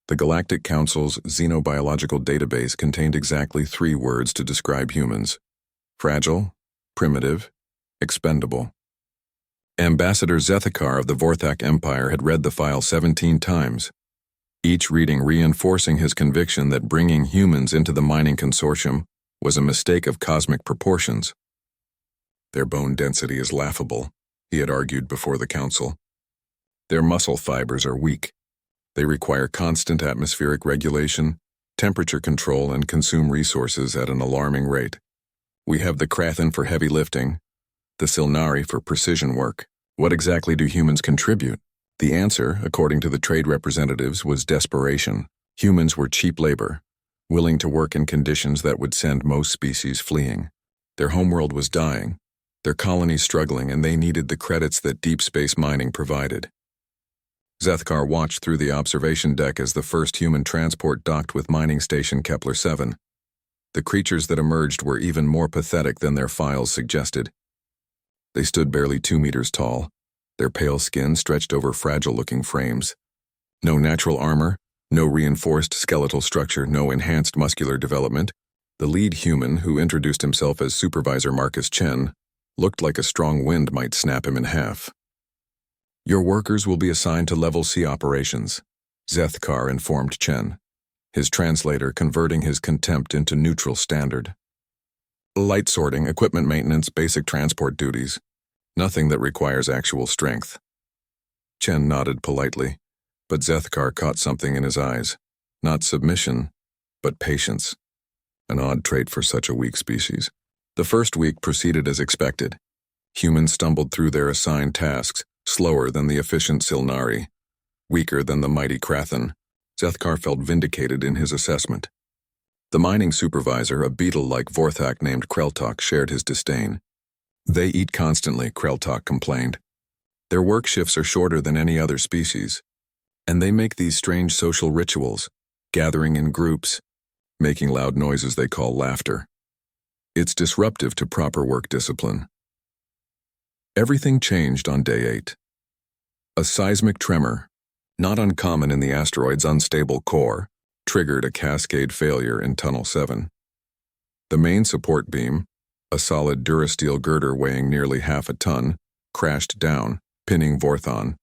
The Galactic Council's xenobiological database contained exactly 3 words to describe humans: fragile, primitive, expendable. Ambassador Zethikar of the Vorthak Empire had read the file 17 times, each reading reinforcing his conviction that bringing humans into the mining consortium was a mistake of cosmic proportions. Their bone density is laughable, he had argued before the council. Their muscle fibers are weak. They require constant atmospheric regulation, temperature control, and consume resources at an alarming rate. We have the Krathen for heavy lifting, the Silnari for precision work. What exactly do humans contribute? The answer, according to the trade representatives, was desperation. Humans were cheap labor, willing to work in conditions that would send most species fleeing. Their homeworld was dying, their colonies struggling, and they needed the credits that deep space mining provided. Zethkar watched through the observation deck as the first human transport docked with mining station Kepler-7. The creatures that emerged were even more pathetic than their files suggested. They stood barely 2 meters tall, their pale skin stretched over fragile-looking frames. No natural armor, no reinforced skeletal structure, no enhanced muscular development. The lead human, who introduced himself as Supervisor Marcus Chen, looked like a strong wind might snap him in half. Your workers will be assigned to Level C operations, Zethkar informed Chen, his translator converting his contempt into neutral standard. Light sorting, equipment maintenance, basic transport duties. Nothing that requires actual strength. Chen nodded politely, but Zethkar caught something in his eyes. Not submission, but patience. An odd trait for such a weak species. The first week proceeded as expected. Humans stumbled through their assigned tasks, slower than the efficient Silnari, weaker than the mighty Krathen. Zethkar felt vindicated in his assessment. The mining supervisor, a beetle-like Vorthak named Kreltok, shared his disdain. They eat constantly, Kreltok complained. Their work shifts are shorter than any other species, and they make these strange social rituals, gathering in groups, making loud noises they call laughter. It's disruptive to proper work discipline. Everything changed on day 8. A seismic tremor, not uncommon in the asteroid's unstable core, triggered a cascade failure in Tunnel 7. The main support beam, a solid durasteel girder weighing nearly half a ton, crashed down, pinning Vorthon,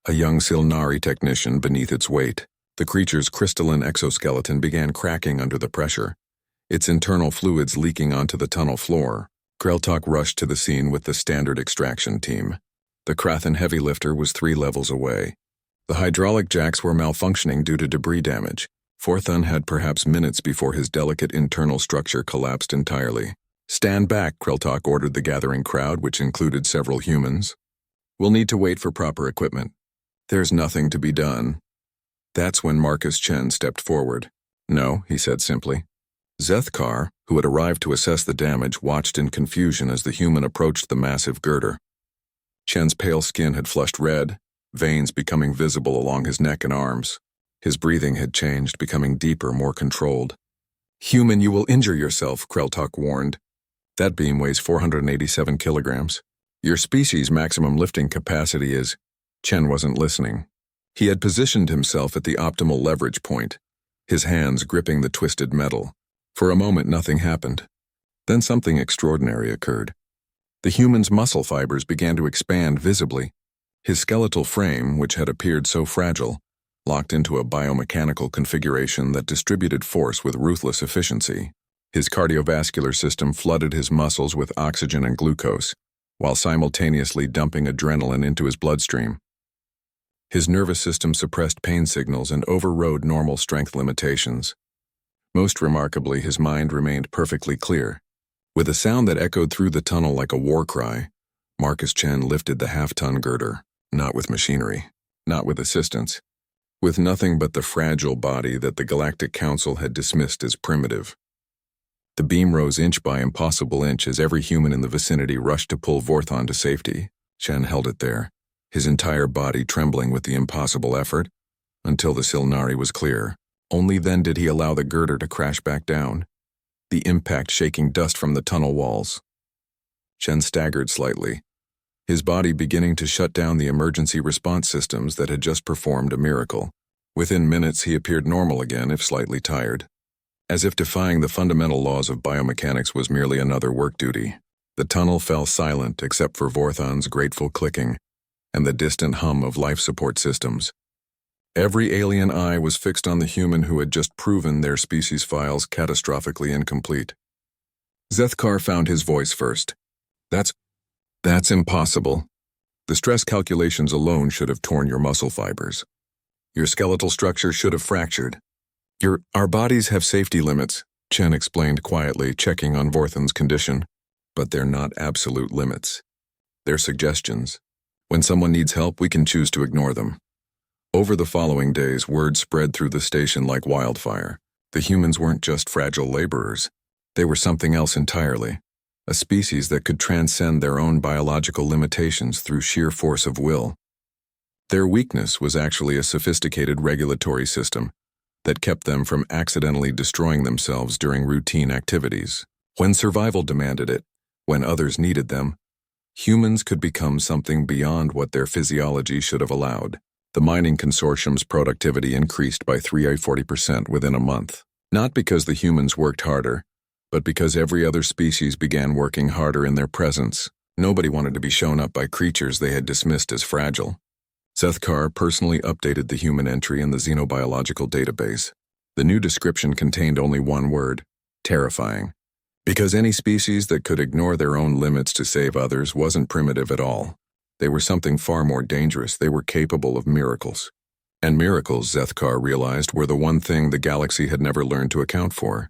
a young Silnari technician, beneath its weight. The creature's crystalline exoskeleton began cracking under the pressure, its internal fluids leaking onto the tunnel floor. Kreltok rushed to the scene with the standard extraction team. The Krathen heavy lifter was 3 levels away. The hydraulic jacks were malfunctioning due to debris damage. Vorthon had perhaps minutes before his delicate internal structure collapsed entirely. Stand back, Kreltok ordered the gathering crowd, which included several humans. We'll need to wait for proper equipment. There's nothing to be done. That's when Marcus Chen stepped forward. No, he said simply. Zethkar, who had arrived to assess the damage, watched in confusion as the human approached the massive girder. Chen's pale skin had flushed red, veins becoming visible along his neck and arms. His breathing had changed, becoming deeper, more controlled. Human, you will injure yourself, Kreltok warned. That beam weighs 487 kilograms. Your species' maximum lifting capacity is... Chen wasn't listening. He had positioned himself at the optimal leverage point, his hands gripping the twisted metal. For a moment, nothing happened. Then something extraordinary occurred. The human's muscle fibers began to expand visibly. His skeletal frame, which had appeared so fragile, locked into a biomechanical configuration that distributed force with ruthless efficiency. His cardiovascular system flooded his muscles with oxygen and glucose, while simultaneously dumping adrenaline into his bloodstream. His nervous system suppressed pain signals and overrode normal strength limitations. Most remarkably, his mind remained perfectly clear. With a sound that echoed through the tunnel like a war cry, Marcus Chen lifted the half-ton girder, not with machinery, not with assistance, with nothing but the fragile body that the Galactic Council had dismissed as primitive. The beam rose inch by impossible inch as every human in the vicinity rushed to pull Vorthon to safety. Chen held it there, his entire body trembling with the impossible effort, until the Silnari was clear. Only then did he allow the girder to crash back down, the impact shaking dust from the tunnel walls. Chen staggered slightly, his body beginning to shut down the emergency response systems that had just performed a miracle. Within minutes, he appeared normal again, if slightly tired. As if defying the fundamental laws of biomechanics was merely another work duty, the tunnel fell silent except for Vorthon's grateful clicking and the distant hum of life support systems. Every alien eye was fixed on the human who had just proven their species files catastrophically incomplete. Zethkar found his voice first. That's impossible. The stress calculations alone should have torn your muscle fibers. Your skeletal structure should have fractured. Our bodies have safety limits, Chen explained quietly, checking on Vorthon's condition. But they're not absolute limits. They're suggestions. When someone needs help, we can choose to ignore them. Over the following days, word spread through the station like wildfire. The humans weren't just fragile laborers. They were something else entirely. A species that could transcend their own biological limitations through sheer force of will. Their weakness was actually a sophisticated regulatory system that kept them from accidentally destroying themselves during routine activities. When survival demanded it, when others needed them, humans could become something beyond what their physiology should have allowed. The mining consortium's productivity increased by 340% within a month. Not because the humans worked harder, but because every other species began working harder in their presence. Nobody wanted to be shown up by creatures they had dismissed as fragile. Zethkar personally updated the human entry in the xenobiological database. The new description contained only one word: terrifying. Because any species that could ignore their own limits to save others wasn't primitive at all. They were something far more dangerous. They were capable of miracles. And miracles, Zethkar realized, were the one thing the galaxy had never learned to account for.